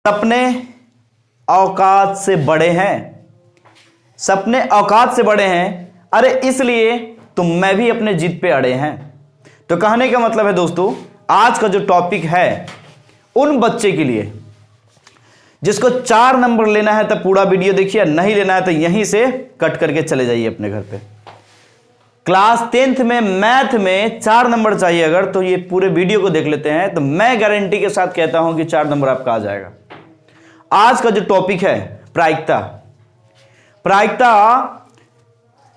सपने औकात से बड़े हैं, सपने औकात से बड़े हैं, अरे इसलिए तो मैं भी अपने जिद पे अड़े हैं। तो कहने का मतलब है दोस्तों, आज का जो टॉपिक है उन बच्चे के लिए जिसको 4 नंबर लेना है तो पूरा वीडियो देखिए, नहीं लेना है तो यहीं से कट करके चले जाइए अपने घर पे। क्लास 10th में मैथ में 4 नंबर चाहिए अगर, तो ये पूरे वीडियो को देख लेते हैं तो मैं गारंटी के साथ कहता हूं कि 4 नंबर आपका आ जाएगा। आज का जो टॉपिक है प्रायिकता, प्रायिकता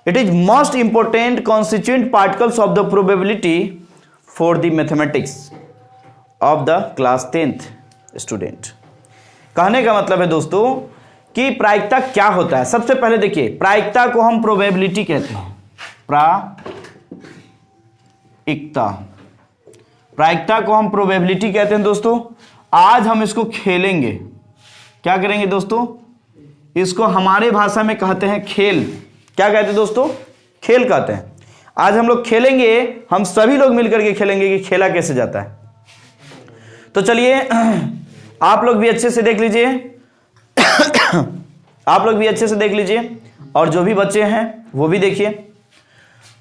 it is most important constituent particles of the probability for the mathematics of the class 10th student. कहने का मतलब है दोस्तों कि प्रायिकता क्या होता है। सबसे पहले देखिए, प्रायिकता को हम प्रोबेबिलिटी कहते हैं, प्रायिकता, प्रायिकता को हम प्रोबेबिलिटी कहते हैं दोस्तों। आज हम इसको खेलेंगे, क्या करेंगे दोस्तों, इसको हमारे भाषा में कहते हैं खेल। क्या कहते हैं दोस्तों, खेल कहते हैं। आज हम लोग खेलेंगे, हम सभी लोग मिलकर के खेलेंगे कि खेला कैसे जाता है। तो चलिए आप लोग भी अच्छे से देख लीजिए आप लोग भी अच्छे से देख लीजिए और जो भी बच्चे हैं वो भी देखिए।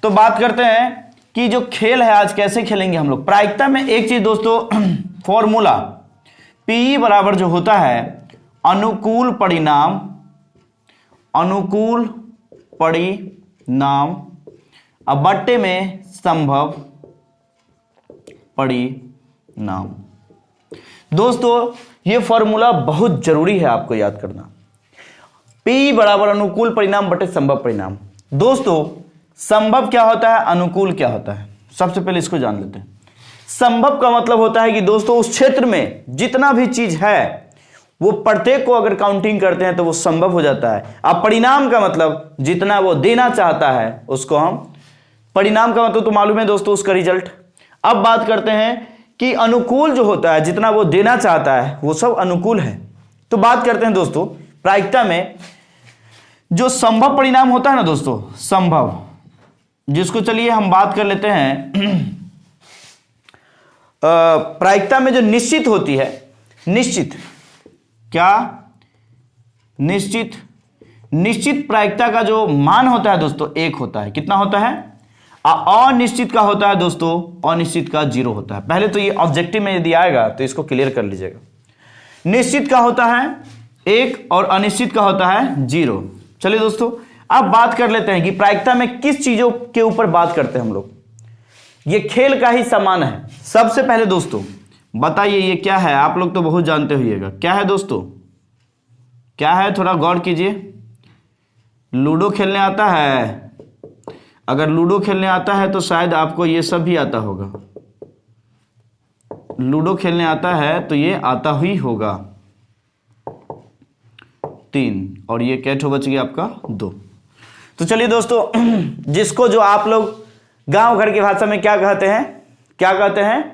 तो बात करते हैं कि जो खेल है आज कैसे खेलेंगे हम लोग। प्रायिकता में एक चीज दोस्तों, फॉर्मूला पी बराबर जो होता है अनुकूल परिणाम, अनुकूल परिणाम अब बट्टे में संभव परिणाम। दोस्तों ये फॉर्मूला बहुत जरूरी है आपको याद करना, P बराबर अनुकूल परिणाम बटे संभव परिणाम। दोस्तों संभव क्या होता है, अनुकूल क्या होता है, सबसे पहले इसको जान लेते हैं। संभव का मतलब होता है कि दोस्तों उस क्षेत्र में जितना भी चीज है वो प्रत्येक को अगर काउंटिंग करते हैं तो वो संभव हो जाता है। अब परिणाम का मतलब जितना वो देना चाहता है उसको हम, परिणाम का मतलब तो मालूम है दोस्तों उसका रिजल्ट। अब बात करते हैं कि अनुकूल जो होता है, जितना वो देना चाहता है वो सब अनुकूल है। तो बात करते हैं दोस्तों प्रायिकता में जो संभव परिणाम होता है ना दोस्तों, संभव, जिसको चलिए हम बात कर लेते हैं प्रायिकता में जो निश्चित होती है, निश्चित क्या, निश्चित, निश्चित प्रायिकता का जो मान होता है दोस्तों 1 होता है। कितना होता है, अनिश्चित का होता है दोस्तों, अनिश्चित का 0 होता है। पहले तो ये ऑब्जेक्टिव में यदि आएगा तो इसको क्लियर कर लीजिएगा। निश्चित का होता है 1 और अनिश्चित का होता है 0। चलिए दोस्तों अब बात कर लेते हैं कि प्रायिकता में किस चीजों के ऊपर बात करते हैं हम लोग। ये खेल का ही समान है। सबसे पहले दोस्तों बताइए ये क्या है, आप लोग तो बहुत जानते होइएगा क्या है दोस्तों, क्या है, थोड़ा गौर कीजिए। लूडो खेलने आता है, अगर लूडो खेलने आता है तो शायद आपको ये सब भी आता होगा। लूडो खेलने आता है तो ये आता ही होगा। 3 और ये कैठो बच गया आपका 2। तो चलिए दोस्तों जिसको जो आप लोग गांव घर की भाषा में क्या कहते हैं, क्या कहते हैं,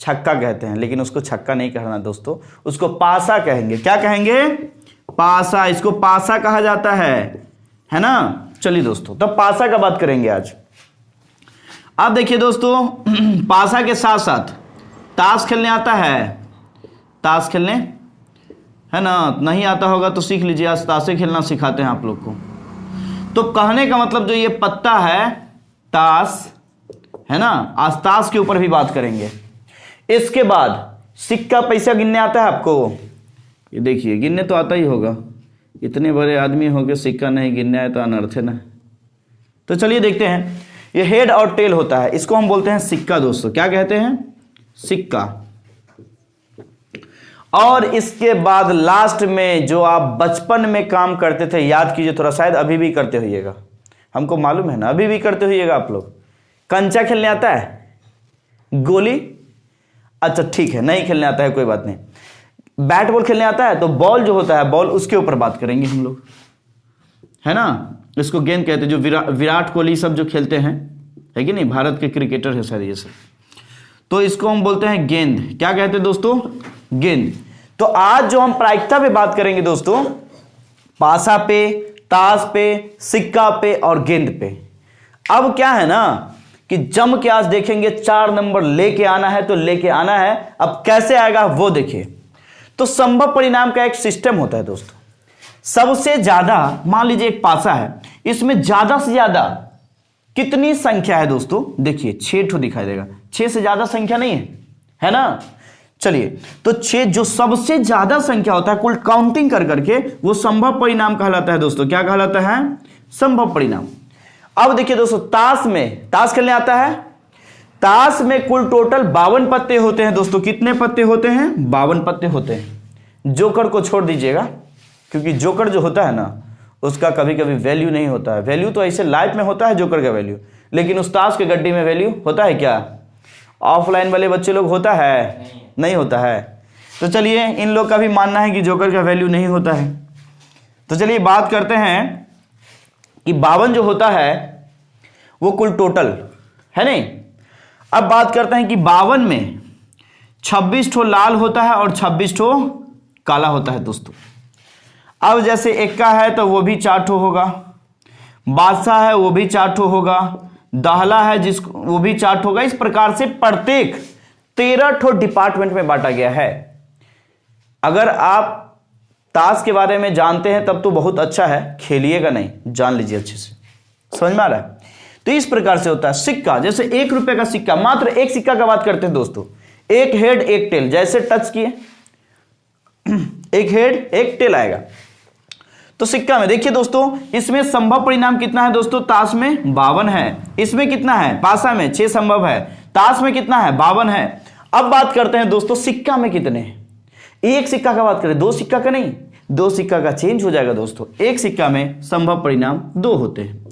छक्का कहते हैं, लेकिन उसको छक्का नहीं कहना दोस्तों, उसको पासा कहेंगे। क्या कहेंगे, पासा, इसको पासा कहा जाता है ना। चलिए दोस्तों तब पासा का बात करेंगे आज। अब देखिए दोस्तों पासा के साथ साथ ताश खेलने आता है, ताश खेलने है ना, नहीं आता होगा तो सीख लीजिए, आज ताशे खेलना सिखाते हैं आप लोग को। तो कहने का मतलब जो ये पत्ता है ताश है ना, आज ताश के ऊपर भी बात करेंगे। इसके बाद सिक्का पैसा गिनने आता है आपको, ये देखिए गिनने तो आता ही होगा, इतने बड़े आदमी हो के सिक्का नहीं गिनने आए तो अनर्थ है ना। तो चलिए देखते हैं, ये हेड और टेल होता है, इसको हम बोलते हैं सिक्का दोस्तों। क्या कहते हैं, सिक्का। और इसके बाद लास्ट में जो आप बचपन में काम करते थे, याद कीजिए थोड़ा, शायद अभी भी करते होइएगा, हमको मालूम है ना, अभी भी करते होइएगा आप लोग। कंचा खेलने आता है, गोली, अच्छा ठीक है नहीं खेलने आता है कोई बात नहीं। बैट बॉल खेलने आता है तो बॉल जो होता है बॉल, उसके ऊपर बात करेंगे हम लोग, है ना। इसको गेंद कहते हैं, जो विराट कोहली सब जो खेलते हैं, है कि नहीं, भारत के क्रिकेटर है सर ये सब, तो इसको हम बोलते हैं गेंद। क्या कहते हैं दोस्तों, गेंद। तो आज जो हम प्रायिकता पे बात करेंगे दोस्तों, पासा पे, ताश पे, सिक्का पे और गेंद पे। अब क्या है ना कि जम के आज देखेंगे, 4 नंबर लेके आना है तो लेके आना है। अब कैसे आएगा वो देखिए। तो संभव परिणाम का एक सिस्टम होता है दोस्तों। सबसे ज्यादा, मान लीजिए एक पासा है, इसमें ज्यादा से ज्यादा कितनी संख्या है दोस्तों? देखिए 6 ठो दिखाई देगा, 6 से ज्यादा संख्या नहीं है ना। चलिए, तो 6 जो सबसे ज्यादा संख्या होता है कुल काउंटिंग कर करके, वो संभव परिणाम कहलाता है दोस्तों। क्या कहलाता है? संभव परिणाम। अब देखिए दोस्तों, ताश खेलने आता है, ताश में कुल टोटल 52 पत्ते होते हैं दोस्तों। कितने पत्ते होते हैं? 52 पत्ते होते हैं। जोकर को छोड़ दीजिएगा, क्योंकि जोकर जो होता है ना, उसका कभी कभी वैल्यू नहीं होता है। वैल्यू तो ऐसे लाइफ में होता है जोकर का वैल्यू, लेकिन उस ताश के गड्डी में वैल्यू होता है क्या? ऑफलाइन वाले बच्चे लोग होता है? नहीं होता है। तो चलिए, इन लोग का भी मानना है कि जोकर का वैल्यू नहीं होता है। तो चलिए बात करते हैं कि 52 जो होता है वो कुल टोटल है नहीं। अब बात करते हैं कि 52 में 26 ठो लाल होता है और 26 ठो काला होता है दोस्तों। अब जैसे एक्का है तो वो भी 4 ठो होगा, बादशाह है वो भी 4 ठो होगा, दाहला है जिसको वो भी 4 ठो होगा। इस प्रकार से प्रत्येक 13 ठो डिपार्टमेंट में बांटा गया है। अगर आप ताश के बारे में जानते हैं तब तो बहुत अच्छा है, खेलिएगा नहीं, जान लीजिए अच्छे से। समझ में आ रहा है? तो इस प्रकार से होता है। सिक्का, जैसे 1 रुपए का सिक्का, मात्र एक सिक्का का बात करते हैं दोस्तों, एक हेड एक टेल, जैसे टच किए एक हेड एक टेल आएगा। तो सिक्का में देखिए दोस्तों, इसमें संभव परिणाम कितना है दोस्तों? ताश में 52 है। इसमें कितना है? पासा में 6 संभव है। ताश में कितना है? 52 है। अब बात करते हैं दोस्तों सिक्का में कितने हैं। एक सिक्का का बात करें, 2 सिक्का का नहीं, 2 सिक्का का चेंज हो जाएगा दोस्तों। एक सिक्का में संभव परिणाम 2 होते हैं।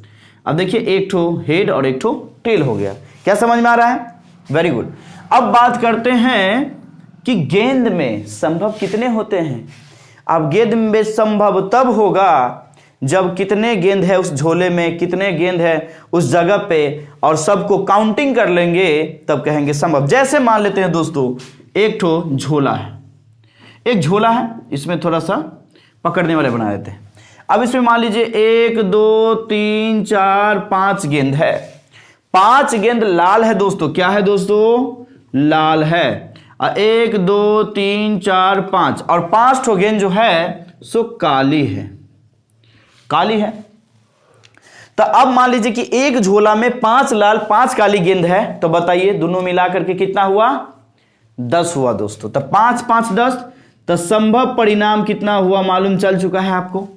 अब देखिए, एक ठो हेड और एक ठो टेल हो गया। क्या समझ में आ रहा है? Very good. अब बात करते हैं कि गेंद में संभव कितने होते हैं। अब गेंद में संभव तब होगा जब कितने गेंद है उस झोले में, कितने गेंद है उस जगह पे, और सबको काउंटिंग कर लेंगे तब कहेंगे संभव। जैसे मान लेते हैं दोस्तों, एक ठो झोला है, एक झोला है, इसमें थोड़ा सा पकड़ने वाले बना देते हैं। अब इसमें मान लीजिए 1 2 3 4 5 गेंद है। 5 गेंद लाल है दोस्तों। क्या है दोस्तों? लाल है। 1 2 3 4 5, और 5 ठो गेंद जो है सो काली है, काली है। तो अब मान लीजिए कि एक झोला में 5 लाल 5 काली गेंद है, तो बताइए दोनों मिला करके कितना हुआ? 10 हुआ दोस्तों। तो 5 5 10, तो संभव परिणाम कितना हुआ मालूम चल चुका है आपको।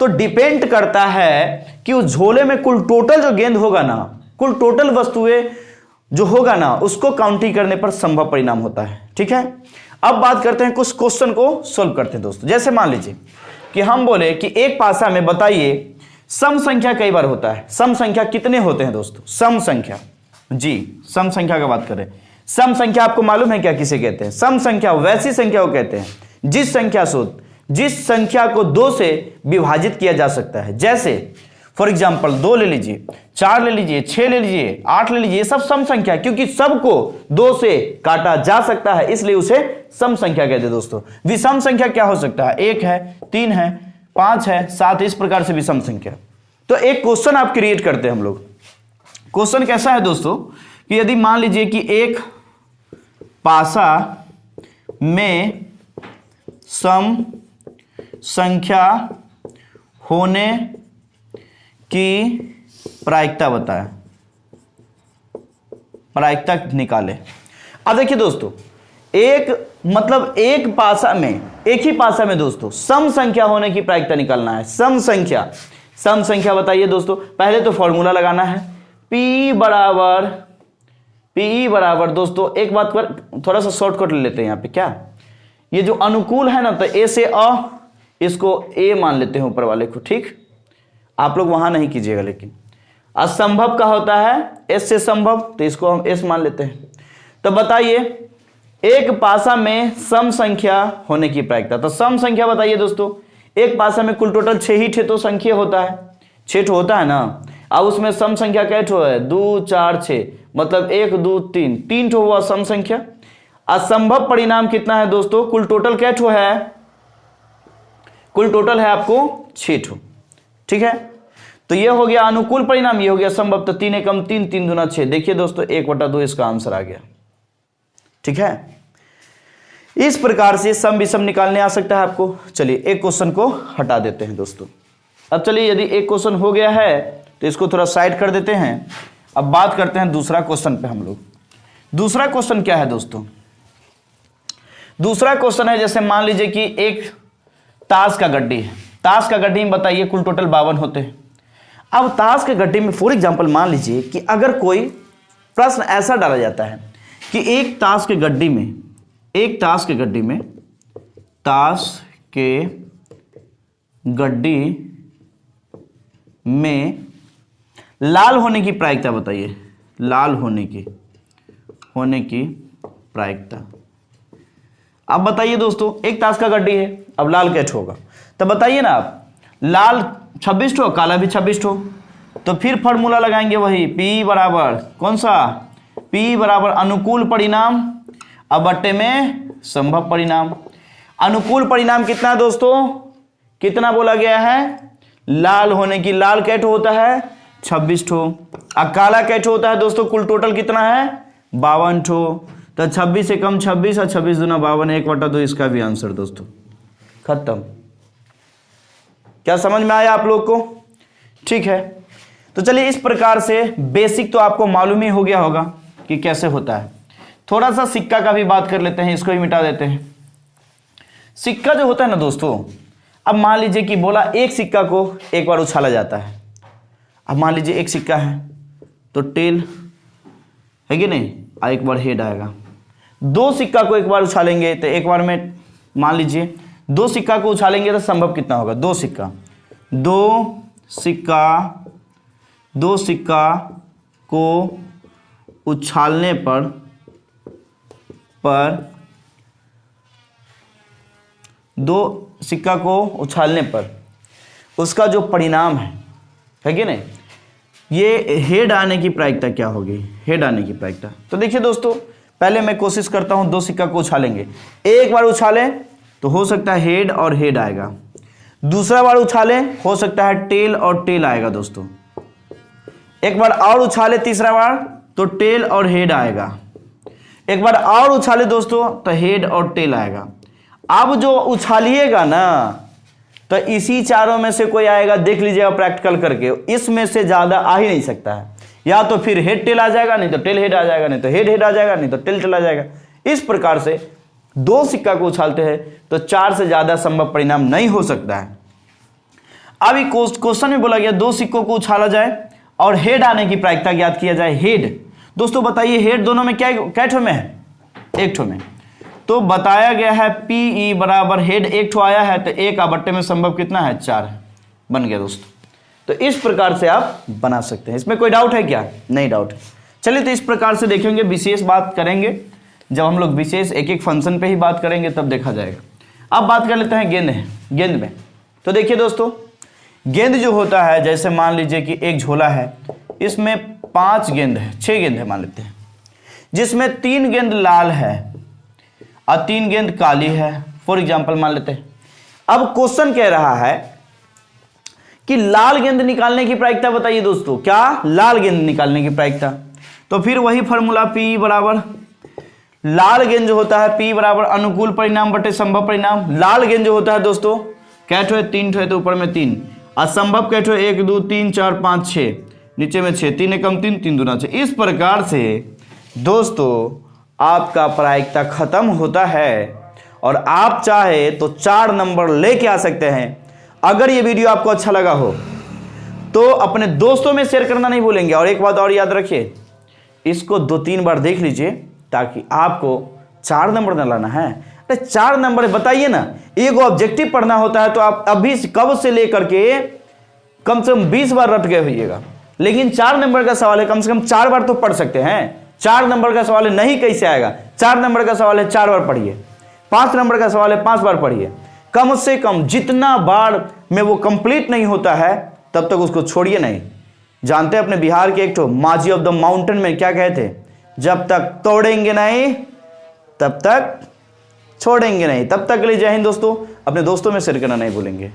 तो डिपेंड करता है कि उस झोले में कुल टोटल जो गेंद होगा ना, कुल टोटल वस्तुएं जो होगा ना, उसको काउंटिंग करने पर संभव परिणाम होता है। ठीक है। अब बात करते हैं, कुछ क्वेश्चन को सोल्व करते हैं दोस्तों। जैसे मान लीजिए कि हम बोले कि एक पासा में बताइए सम संख्या कई बार होता है। सम संख्या कितने होते हैं दोस्तों? सम संख्या, जी सम संख्या का बात करें। सम संख्या आपको मालूम है क्या किसे कहते हैं? सम संख्या वैसी संख्या को कहते हैं जिस संख्या को 2 से विभाजित किया जा सकता है। जैसे फॉर एग्जाम्पल 2 ले लीजिए, 4 ले लीजिए, 6 ले लीजिए, 8 ले लीजिए, ये सब सम संख्या है, क्योंकि सबको 2 से काटा जा सकता है, इसलिए उसे सम संख्या कहते हैं दोस्तों। विषम संख्या क्या हो सकता है? 1 है, 3 है, 5 है, 7, इस प्रकार से विषम संख्या। तो एक क्वेश्चन आप क्रिएट करते हैं हम लोग। क्वेश्चन कैसा है दोस्तों कि यदि मान लीजिए कि एक पासा में सम संख्या होने की प्रायिकता बताएं, प्रायिकता निकाले। अब देखिए दोस्तों, एक पासा में, एक ही पासा में दोस्तों सम संख्या होने की प्रायिकता निकालना है। सम संख्या बताइए दोस्तों। पहले तो फॉर्मूला लगाना है, P बराबर दोस्तों, एक बात पर थोड़ा सा शॉर्टकट ले लेते हैं यहाँ पे। क्या ये जो अनुकूल है ना, तो ए से अ, इसको ए मान लेते हैं ऊपर वाले को। ठीक, आप लोग वहां नहीं कीजिएगा। लेकिन असंभव का होता है एस से संभव, तो इसको हम एस मान लेते हैं। तो बताइए एक पासा में सम संख्या होने की प्रायिकता। तो सम संख्या बताइए दोस्तों। एक पासा में कुल टोटल 6 ही ठो संख्या होता है, 6 ठो होता है ना। अब उसमें सम संख्या कै ठो है? 2 4 6, मतलब 1 2 3, 3 ठो हुआ सम संख्या। असंभव परिणाम कितना है दोस्तों? कुल टोटल कै ठो है? कुल टोटल है आपको 6 ठो। ठीक है, तो ये हो गया अनुकूल परिणाम, ये हो गया संभव। तो 3 एकम 3, 3 दूना 6। देखिए दोस्तों 1/2 इसका आंसर आ गया। ठीक है, इस प्रकार से सम विषम निकालने आ सकता है आपको। चलिए एक क्वेश्चन को हटा देते हैं दोस्तों। अब चलिए यदि एक क्वेश्चन हो गया है तो इसको थोड़ा साइड कर देते हैं। अब बात करते हैं दूसरा क्वेश्चन पे हम लोग। दूसरा क्वेश्चन क्या है दोस्तों? दूसरा क्वेश्चन है, जैसे मान लीजिए कि एक ताश का गड्डी है। ताश का गड्डी में बताइए कुल टोटल 52 होते हैं। अब ताश के गड्डी में फॉर एग्जांपल मान लीजिए कि अगर कोई प्रश्न ऐसा डाला जाता है कि एक ताश के गड्डी में लाल होने की प्रायिकता बताइए। लाल होने की प्रायिकता। अब बताइए दोस्तों, एक ताश का गड्डी है, अब लाल कैसे होगा? तो बताइए ना आप, लाल 26 ठो, काला भी 26 ठो। तो फिर फॉर्मूला लगाएंगे वही, P बराबर कौन सा? P बराबर अनुकूल परिणाम अब बट्टे में संभव परिणाम। अनुकूल परिणाम कितना दोस्तों? कितना बोला गया है? लाल होने की, लाल कैसे होता है? 26 ठो। अब काला कैसे होता है दोस्तों? कुल टोटल कितना है? 52 ठो। तो 26 से कम 26 और 26 दूना 52, 1/2 इसका भी आंसर दोस्तों। खत्म। क्या समझ में आया आप लोग को? ठीक है, तो चलिए इस प्रकार से बेसिक तो आपको मालूम ही हो गया होगा कि कैसे होता है। थोड़ा सा सिक्का का भी बात कर लेते हैं, इसको भी मिटा देते हैं। सिक्का जो होता है ना दोस्तों, अब मान लीजिए कि बोला एक सिक्का को एक बार उछाला जाता है। अब मान लीजिए एक सिक्का है तो टेल है कि नहीं, एक बार हेड आएगा। दो सिक्का को एक बार उछालेंगे तो एक बार में मान लीजिए 2 सिक्का को उछालेंगे तो संभव कितना होगा? 2 सिक्का को उछालने पर उसका जो परिणाम है कि नहीं, ये हेड आने की प्रायिकता क्या होगी? हेड आने की प्रायिकता। तो देखिए दोस्तों, पहले मैं कोशिश करता हूं, 2 सिक्का को उछालेंगे। एक बार उछालें तो हो सकता है हेड और हेड आएगा। दूसरा बार उछालें हो सकता है टेल और टेल आएगा दोस्तों। एक बार और उछाले तीसरा बार तो टेल और हेड आएगा। एक बार और उछाले दोस्तों तो हेड और टेल आएगा। अब जो उछालिएगा ना तो इसी चारों में से कोई आएगा, देख लीजिएगा प्रैक्टिकल करके, इसमें से ज्यादा आ ही नहीं सकता है। या तो फिर हेड टेल आ जाएगा, नहीं तो टेल हेड आ जाएगा, नहीं तो हेड हेड आ जाएगा, नहीं तो टेल टेल आ जाएगा। इस प्रकार से 2 सिक्का को उछालते हैं तो 4 से ज्यादा संभव परिणाम नहीं हो सकता है। अभी क्वेश्चन में बोला गया 2 सिक्कों को उछाला जाए और हेड आने की प्रायिकता ज्ञात किया जाए। हेड दोस्तों बताइए, हेड दोनों में क्या ठो में है? एक ठो में। तो बताया गया है PE बराबर हेड एक ठो आया है तो 1/2 में संभव कितना है? 4 है। बन गया दोस्तों। तो इस प्रकार से आप बना सकते हैं। इसमें कोई डाउट है क्या? नहीं डाउट है। चलिए तो इस प्रकार से देखेंगे, विशेष बात करेंगे जब हम लोग विशेष एक एक फंक्शन पे ही बात करेंगे तब देखा जाएगा। अब बात कर लेते हैं गेंद में। तो देखिए दोस्तों, गेंद जो होता है, जैसे मान लीजिए कि एक झोला है, इसमें 5 गेंद है, 6 गेंद है मान लेते हैं, जिसमें 3 गेंद लाल है और 3 गेंद काली है, फॉर एग्जाम्पल मान लेते हैं। अब क्वेश्चन कह रहा है कि लाल गेंद निकालने की प्रायिकता बताइए दोस्तों। क्या? लाल गेंद निकालने की प्रायिकता। तो फिर वही फॉर्मूला, P बराबर लाल गेंद जो होता है P बराबर अनुकूल परिणाम बटे संभव परिणाम। लाल गेंद जो होता है दोस्तों क्या ठो है? 3 ठो है तो ऊपर में 3, असंभव क्या ठो? 1 2 3 4 5 6, नीचे में 6, 3 एकम 3, 3 दूना 6। इस प्रकार से दोस्तों आपका प्रायिकता खत्म होता है और आप चाहे तो 4 नंबर लेके आ सकते हैं। अगर ये वीडियो आपको अच्छा लगा हो तो अपने दोस्तों में शेयर करना नहीं भूलेंगे। और एक बात और याद रखिए, इसको 2-3 बार देख लीजिए ताकि आपको 4 नंबर न लाना है। अरे 4 नंबर बताइए ना, एक ऑब्जेक्टिव पढ़ना होता है तो आप अभी कब से लेकर के कम से कम 20 बार रट गए होइएगा, लेकिन 4 नंबर का सवाल है, कम से कम 4 बार तो पढ़ सकते हैं। 4 नंबर का सवाल है, नहीं कैसे आएगा? 4 नंबर का सवाल है 4 बार पढ़िए, 5 नंबर का सवाल है 5 बार पढ़िए। कम से कम जितना बार में वो कंप्लीट नहीं होता है तब तक उसको छोड़िए नहीं। जानते हैं अपने बिहार के एक तो माझी ऑफ द माउंटेन में क्या कहे थे? जब तक तोड़ेंगे नहीं तब तक छोड़ेंगे नहीं। तब तक के लिए जय हिंद दोस्तों। अपने दोस्तों में शेयर करना नहीं भूलेंगे।